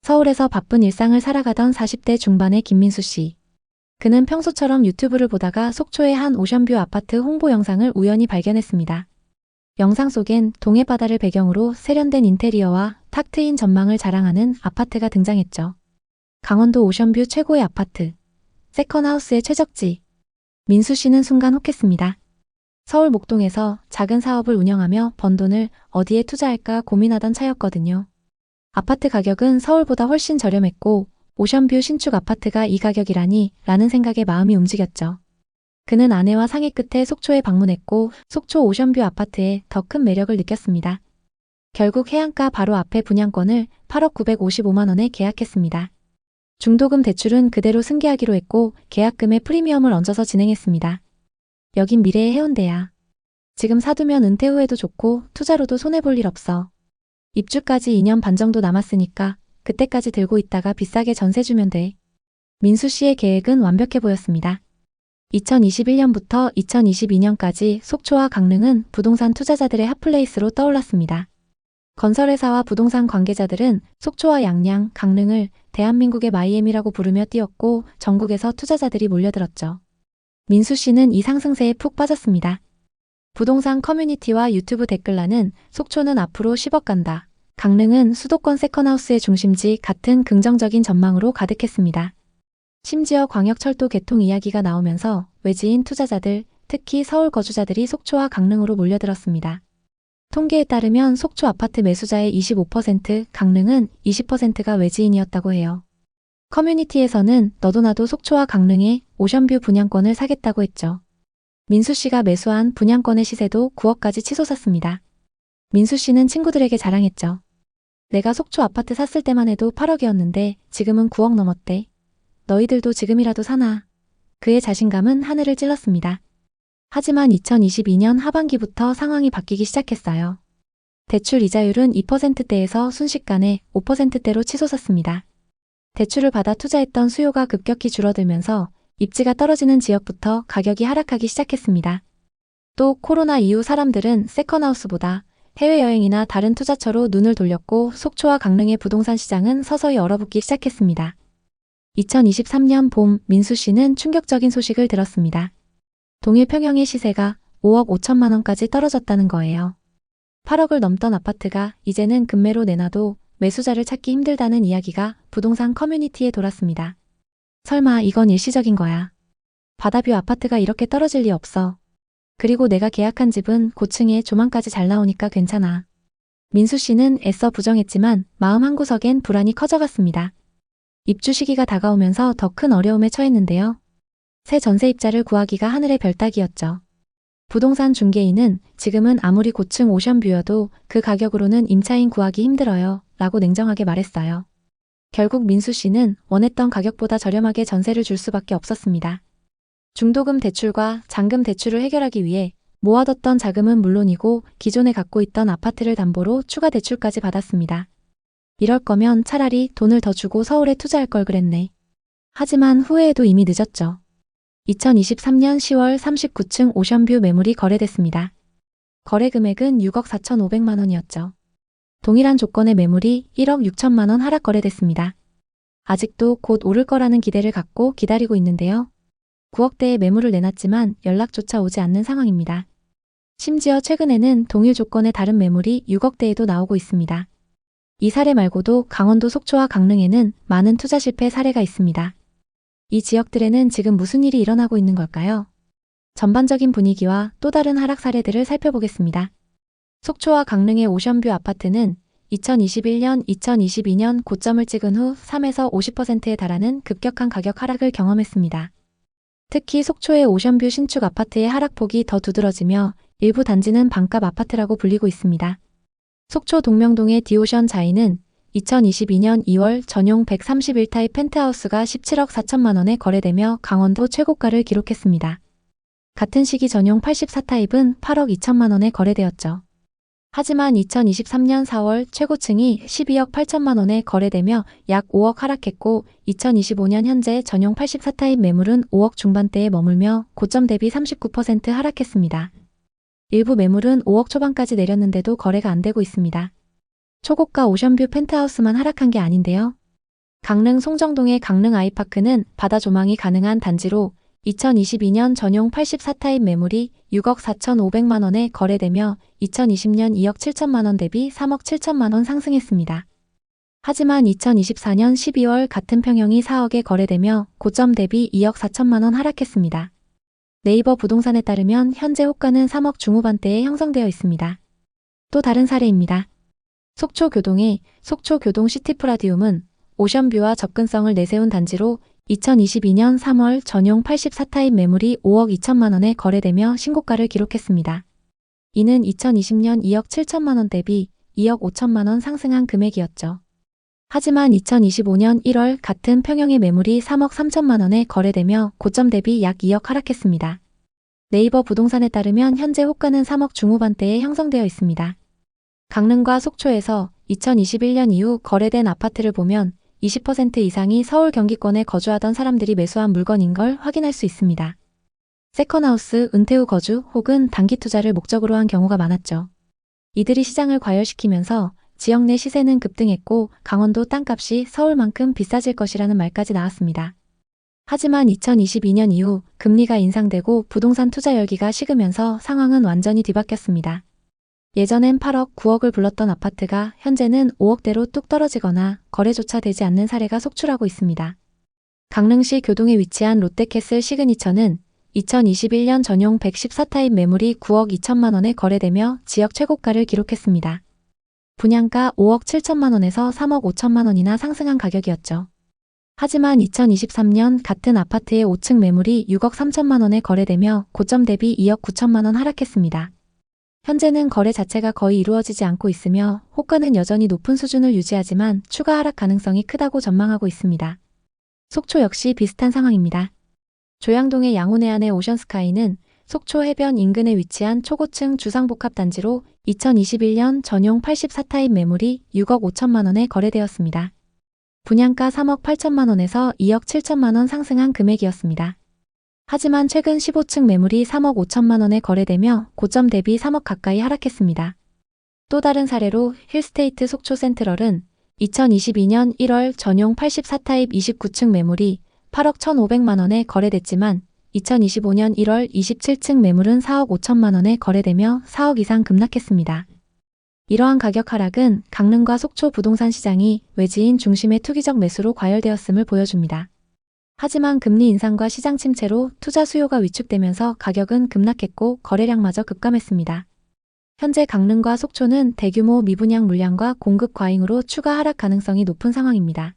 서울에서 바쁜 일상을 살아가던 40대 중반의 김민수 씨. 그는 평소처럼 유튜브를 보다가 속초의 한 오션뷰 아파트 홍보 영상을 우연히 발견했습니다. 영상 속엔 동해 바다를 배경으로 세련된 인테리어와 탁 트인 전망을 자랑하는 아파트가 등장했죠. 강원도 오션뷰 최고의 아파트, 세컨하우스의 최적지. 민수 씨는 순간 혹했습니다. 서울 목동에서 작은 사업을 운영하며 번 돈을 어디에 투자할까 고민하던 차였거든요. 아파트 가격은 서울보다 훨씬 저렴했고 오션뷰 신축 아파트가 이 가격이라니 라는 생각에 마음이 움직였죠. 그는 아내와 상의 끝에 속초에 방문했고 속초 오션뷰 아파트에 더 큰 매력을 느꼈습니다. 결국 해안가 바로 앞에 분양권을 8억 955만 원에 계약했습니다. 중도금 대출은 그대로 승계하기로 했고 계약금에 프리미엄을 얹어서 진행했습니다. 여긴 미래의 해운대야. 지금 사두면 은퇴 후에도 좋고 투자로도 손해볼 일 없어. 입주까지 2년 반 정도 남았으니까 그때까지 들고 있다가 비싸게 전세 주면 돼. 민수 씨의 계획은 완벽해 보였습니다. 2021년부터 2022년까지 속초와 강릉은 부동산 투자자들의 핫플레이스로 떠올랐습니다. 건설회사와 부동산 관계자들은 속초와 양양, 강릉을 대한민국의 마이애미라고 부르며 뛰었고 전국에서 투자자들이 몰려들었죠. 민수 씨는 이 상승세에 푹 빠졌습니다. 부동산 커뮤니티와 유튜브 댓글란은 속초는 앞으로 10억 간다. 강릉은 수도권 세컨하우스의 중심지 같은 긍정적인 전망으로 가득했습니다. 심지어 광역철도 개통 이야기가 나오면서 외지인 투자자들, 특히 서울 거주자들이 속초와 강릉으로 몰려들었습니다. 통계에 따르면 속초 아파트 매수자의 25%, 강릉은 20%가 외지인이었다고 해요. 커뮤니티에서는 너도 나도 속초와 강릉에 오션뷰 분양권을 사겠다고 했죠. 민수 씨가 매수한 분양권의 시세도 9억까지 치솟았습니다. 민수 씨는 친구들에게 자랑했죠. 내가 속초 아파트 샀을 때만 해도 8억이었는데 지금은 9억 넘었대. 너희들도 지금이라도 사나. 그의 자신감은 하늘을 찔렀습니다. 하지만 2022년 하반기부터 상황이 바뀌기 시작했어요. 대출 이자율은 2%대에서 순식간에 5%대로 치솟았습니다. 대출을 받아 투자했던 수요가 급격히 줄어들면서 입지가 떨어지는 지역부터 가격이 하락하기 시작했습니다. 또 코로나 이후 사람들은 세컨하우스보다 해외여행이나 다른 투자처로 눈을 돌렸고 속초와 강릉의 부동산 시장은 서서히 얼어붙기 시작했습니다. 2023년 봄 민수 씨는 충격적인 소식을 들었습니다. 동일 평형의 시세가 5억 5천만 원까지 떨어졌다는 거예요. 8억을 넘던 아파트가 이제는 급매로 내놔도 매수자를 찾기 힘들다는 이야기가 부동산 커뮤니티에 돌았습니다. 설마 이건 일시적인 거야. 바다뷰 아파트가 이렇게 떨어질 리 없어. 그리고 내가 계약한 집은 고층에 조망까지 잘 나오니까 괜찮아. 민수 씨는 애써 부정했지만 마음 한구석엔 불안이 커져갔습니다. 입주 시기가 다가오면서 더 큰 어려움에 처했는데요. 새 전세입자를 구하기가 하늘의 별따기였죠. 부동산 중개인은 지금은 아무리 고층 오션뷰여도 그 가격으로는 임차인 구하기 힘들어요 라고 냉정하게 말했어요. 결국 민수 씨는 원했던 가격보다 저렴하게 전세를 줄 수밖에 없었습니다. 중도금 대출과 잔금 대출을 해결하기 위해 모아뒀던 자금은 물론이고 기존에 갖고 있던 아파트를 담보로 추가 대출까지 받았습니다. 이럴 거면 차라리 돈을 더 주고 서울에 투자할 걸 그랬네. 하지만 후회해도 이미 늦었죠. 2023년 10월 39층 오션뷰 매물이 거래됐습니다. 거래 금액은 6억 4,500만 원이었죠. 동일한 조건의 매물이 1억 6천만 원 하락 거래됐습니다. 아직도 곧 오를 거라는 기대를 갖고 기다리고 있는데요. 9억대의 매물을 내놨지만 연락조차 오지 않는 상황입니다. 심지어 최근에는 동일 조건의 다른 매물이 6억대에도 나오고 있습니다. 이 사례 말고도 강원도 속초와 강릉에는 많은 투자 실패 사례가 있습니다. 이 지역들에는 지금 무슨 일이 일어나고 있는 걸까요? 전반적인 분위기와 또 다른 하락 사례들을 살펴보겠습니다. 속초와 강릉의 오션뷰 아파트는 2021년, 2022년 고점을 찍은 후 3에서 50%에 달하는 급격한 가격 하락을 경험했습니다. 특히 속초의 오션뷰 신축 아파트의 하락폭이 더 두드러지며 일부 단지는 반값 아파트라고 불리고 있습니다. 속초 동명동의 디오션 자이는 2022년 2월 전용 131타입 펜트하우스가 17억 4천만 원에 거래되며 강원도 최고가를 기록했습니다. 같은 시기 전용 84타입은 8억 2천만 원에 거래되었죠. 하지만 2023년 4월 최고층이 12억 8천만 원에 거래되며 약 5억 하락했고 2025년 현재 전용 84타입 매물은 5억 중반대에 머물며 고점 대비 39% 하락했습니다. 일부 매물은 5억 초반까지 내렸는데도 거래가 안 되고 있습니다. 초고가 오션뷰 펜트하우스만 하락한 게 아닌데요. 강릉 송정동의 강릉 아이파크는 바다 조망이 가능한 단지로 2022년 전용 84타입 매물이 6억 4,500만 원에 거래되며 2020년 2억 7천만 원 대비 3억 7천만 원 상승했습니다. 하지만 2024년 12월 같은 평형이 4억에 거래되며 고점 대비 2억 4천만 원 하락했습니다. 네이버 부동산에 따르면 현재 호가는 3억 중후반대에 형성되어 있습니다. 또 다른 사례입니다. 속초교동의 속초교동 시티프라디움은 오션뷰와 접근성을 내세운 단지로 2022년 3월 전용 84타입 매물이 5억 2천만 원에 거래되며 신고가를 기록했습니다. 이는 2020년 2억 7천만 원 대비 2억 5천만 원 상승한 금액이었죠. 하지만 2025년 1월 같은 평형의 매물이 3억 3천만 원에 거래되며 고점 대비 약 2억 하락했습니다. 네이버 부동산에 따르면 현재 호가는 3억 중후반대에 형성되어 있습니다. 강릉과 속초에서 2021년 이후 거래된 아파트를 보면 20% 이상이 서울 경기권에 거주하던 사람들이 매수한 물건인 걸 확인할 수 있습니다. 세컨하우스, 은퇴 후 거주 혹은 단기 투자를 목적으로 한 경우가 많았죠. 이들이 시장을 과열시키면서 지역 내 시세는 급등했고 강원도 땅값이 서울만큼 비싸질 것이라는 말까지 나왔습니다. 하지만 2022년 이후 금리가 인상되고 부동산 투자 열기가 식으면서 상황은 완전히 뒤바뀌었습니다. 예전엔 8억, 9억을 불렀던 아파트가 현재는 5억대로 뚝 떨어지거나 거래조차 되지 않는 사례가 속출하고 있습니다. 강릉시 교동에 위치한 롯데캐슬 시그니처는 2021년 전용 114타입 매물이 9억 2천만 원에 거래되며 지역 최고가를 기록했습니다. 분양가 5억 7천만 원에서 3억 5천만 원이나 상승한 가격이었죠. 하지만 2023년 같은 아파트의 5층 매물이 6억 3천만 원에 거래되며 고점 대비 2억 9천만 원 하락했습니다. 현재는 거래 자체가 거의 이루어지지 않고 있으며 호가는 여전히 높은 수준을 유지하지만 추가 하락 가능성이 크다고 전망하고 있습니다. 속초 역시 비슷한 상황입니다. 조양동의 양호내안의 오션스카이는 속초 해변 인근에 위치한 초고층 주상복합단지로 2021년 전용 84타입 매물이 6억 5천만 원에 거래되었습니다. 분양가 3억 8천만 원에서 2억 7천만 원 상승한 금액이었습니다. 하지만 최근 15층 매물이 3억 5천만 원에 거래되며 고점 대비 3억 가까이 하락했습니다. 또 다른 사례로 힐스테이트 속초 센트럴은 2022년 1월 전용 84타입 29층 매물이 8억 1,500만 원에 거래됐지만 2025년 1월 27층 매물은 4억 5천만 원에 거래되며 4억 이상 급락했습니다. 이러한 가격 하락은 강릉과 속초 부동산 시장이 외지인 중심의 투기적 매수로 과열되었음을 보여줍니다. 하지만 금리 인상과 시장 침체로 투자 수요가 위축되면서 가격은 급락했고 거래량마저 급감했습니다. 현재 강릉과 속초는 대규모 미분양 물량과 공급 과잉으로 추가 하락 가능성이 높은 상황입니다.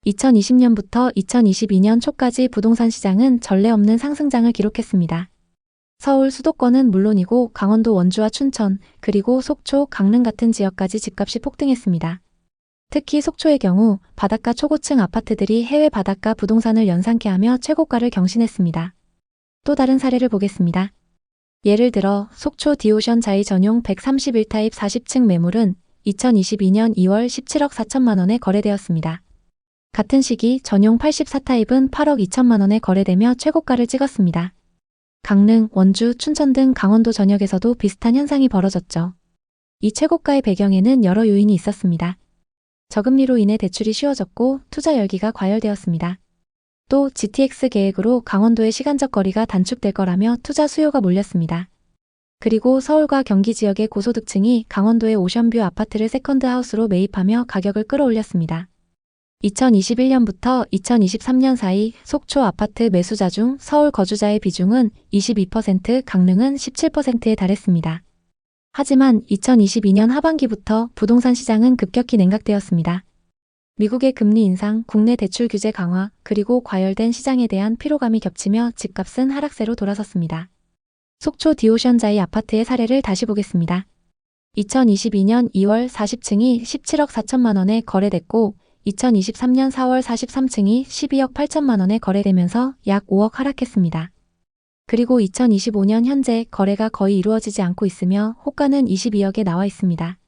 2020년부터 2022년 초까지 부동산 시장은 전례 없는 상승장을 기록했습니다. 서울 수도권은 물론이고 강원도 원주와 춘천, 그리고 속초, 강릉 같은 지역까지 집값이 폭등했습니다. 특히 속초의 경우 바닷가 초고층 아파트들이 해외 바닷가 부동산을 연상케 하며 최고가를 경신했습니다. 또 다른 사례를 보겠습니다. 예를 들어 속초 디오션 자이 전용 131타입 40층 매물은 2022년 2월 17억 4천만 원에 거래되었습니다. 같은 시기 전용 84타입은 8억 2천만 원에 거래되며 최고가를 찍었습니다. 강릉, 원주, 춘천 등 강원도 전역에서도 비슷한 현상이 벌어졌죠. 이 최고가의 배경에는 여러 요인이 있었습니다. 저금리로 인해 대출이 쉬워졌고 투자 열기가 과열되었습니다. 또 GTX 계획으로 강원도의 시간적 거리가 단축될 거라며 투자 수요가 몰렸습니다. 그리고 서울과 경기 지역의 고소득층이 강원도의 오션뷰 아파트를 세컨드하우스로 매입하며 가격을 끌어올렸습니다. 2021년부터 2023년 사이 속초 아파트 매수자 중 서울 거주자의 비중은 22%, 강릉은 17%에 달했습니다. 하지만 2022년 하반기부터 부동산 시장은 급격히 냉각되었습니다. 미국의 금리 인상, 국내 대출 규제 강화, 그리고 과열된 시장에 대한 피로감이 겹치며 집값은 하락세로 돌아섰습니다. 속초 디오션자이 아파트의 사례를 다시 보겠습니다. 2022년 2월 40층이 17억 4천만 원에 거래됐고 2023년 4월 43층이 12억 8천만 원에 거래되면서 약 5억 하락했습니다. 그리고 2025년 현재 거래가 거의 이루어지지 않고 있으며 호가는 22억에 나와 있습니다.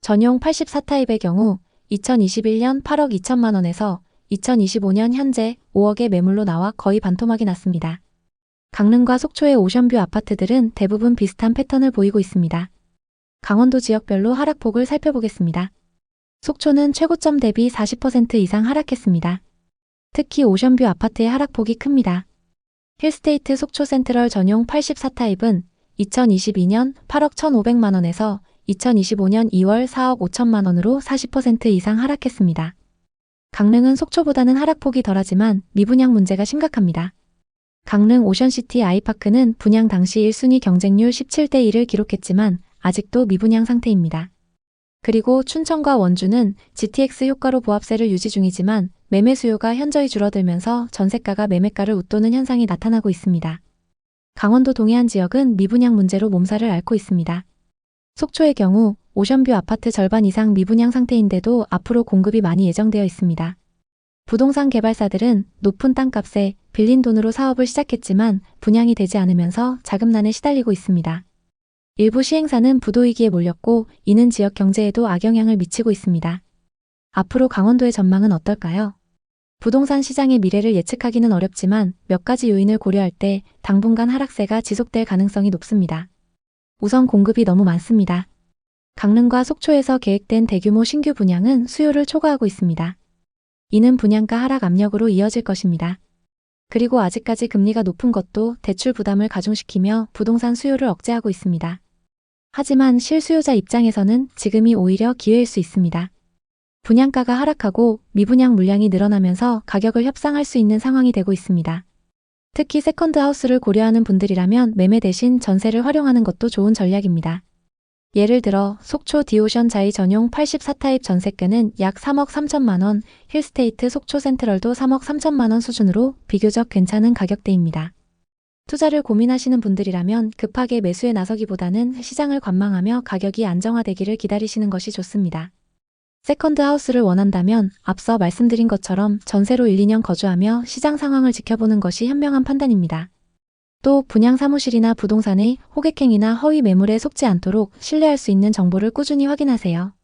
전용 84타입의 경우 2021년 8억 2천만 원에서 2025년 현재 5억의 매물로 나와 거의 반토막이 났습니다. 강릉과 속초의 오션뷰 아파트들은 대부분 비슷한 패턴을 보이고 있습니다. 강원도 지역별로 하락폭을 살펴보겠습니다. 속초는 최고점 대비 40% 이상 하락했습니다. 특히 오션뷰 아파트의 하락폭이 큽니다. 힐스테이트 속초 센트럴 전용 84타입은 2022년 8억 1,500만 원에서 2025년 2월 4억 5천만 원으로 40% 이상 하락했습니다. 강릉은 속초보다는 하락폭이 덜하지만 미분양 문제가 심각합니다. 강릉 오션시티 아이파크는 분양 당시 1순위 경쟁률 17대 1을 기록했지만 아직도 미분양 상태입니다. 그리고 춘천과 원주는 GTX 효과로 보합세를 유지 중이지만 매매 수요가 현저히 줄어들면서 전세가가 매매가를 웃도는 현상이 나타나고 있습니다. 강원도 동해안 지역은 미분양 문제로 몸살을 앓고 있습니다. 속초의 경우 오션뷰 아파트 절반 이상 미분양 상태인데도 앞으로 공급이 많이 예정되어 있습니다. 부동산 개발사들은 높은 땅값에 빌린 돈으로 사업을 시작했지만 분양이 되지 않으면서 자금난에 시달리고 있습니다. 일부 시행사는 부도위기에 몰렸고 이는 지역 경제에도 악영향을 미치고 있습니다. 앞으로 강원도의 전망은 어떨까요? 부동산 시장의 미래를 예측하기는 어렵지만 몇 가지 요인을 고려할 때 당분간 하락세가 지속될 가능성이 높습니다. 우선 공급이 너무 많습니다. 강릉과 속초에서 계획된 대규모 신규 분양은 수요를 초과하고 있습니다. 이는 분양가 하락 압력으로 이어질 것입니다. 그리고 아직까지 금리가 높은 것도 대출 부담을 가중시키며 부동산 수요를 억제하고 있습니다. 하지만 실수요자 입장에서는 지금이 오히려 기회일 수 있습니다. 분양가가 하락하고 미분양 물량이 늘어나면서 가격을 협상할 수 있는 상황이 되고 있습니다. 특히 세컨드 하우스를 고려하는 분들이라면 매매 대신 전세를 활용하는 것도 좋은 전략입니다. 예를 들어 속초 디오션 자이 전용 84타입 전세가는 약 3억 3천만 원, 힐스테이트 속초 센트럴도 3억 3천만 원 수준으로 비교적 괜찮은 가격대입니다. 투자를 고민하시는 분들이라면 급하게 매수에 나서기보다는 시장을 관망하며 가격이 안정화되기를 기다리시는 것이 좋습니다. 세컨드 하우스를 원한다면 앞서 말씀드린 것처럼 전세로 1, 2년 거주하며 시장 상황을 지켜보는 것이 현명한 판단입니다. 또 분양 사무실이나 부동산의 호객행위나 허위 매물에 속지 않도록 신뢰할 수 있는 정보를 꾸준히 확인하세요.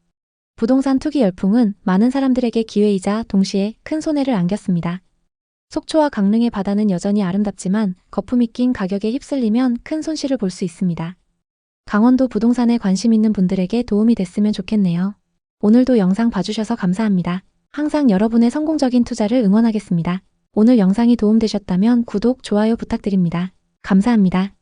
부동산 투기 열풍은 많은 사람들에게 기회이자 동시에 큰 손해를 안겼습니다. 속초와 강릉의 바다는 여전히 아름답지만 거품이 낀 가격에 휩쓸리면 큰 손실을 볼 수 있습니다. 강원도 부동산에 관심 있는 분들에게 도움이 됐으면 좋겠네요. 오늘도 영상 봐주셔서 감사합니다. 항상 여러분의 성공적인 투자를 응원하겠습니다. 오늘 영상이 도움되셨다면 구독, 좋아요 부탁드립니다. 감사합니다.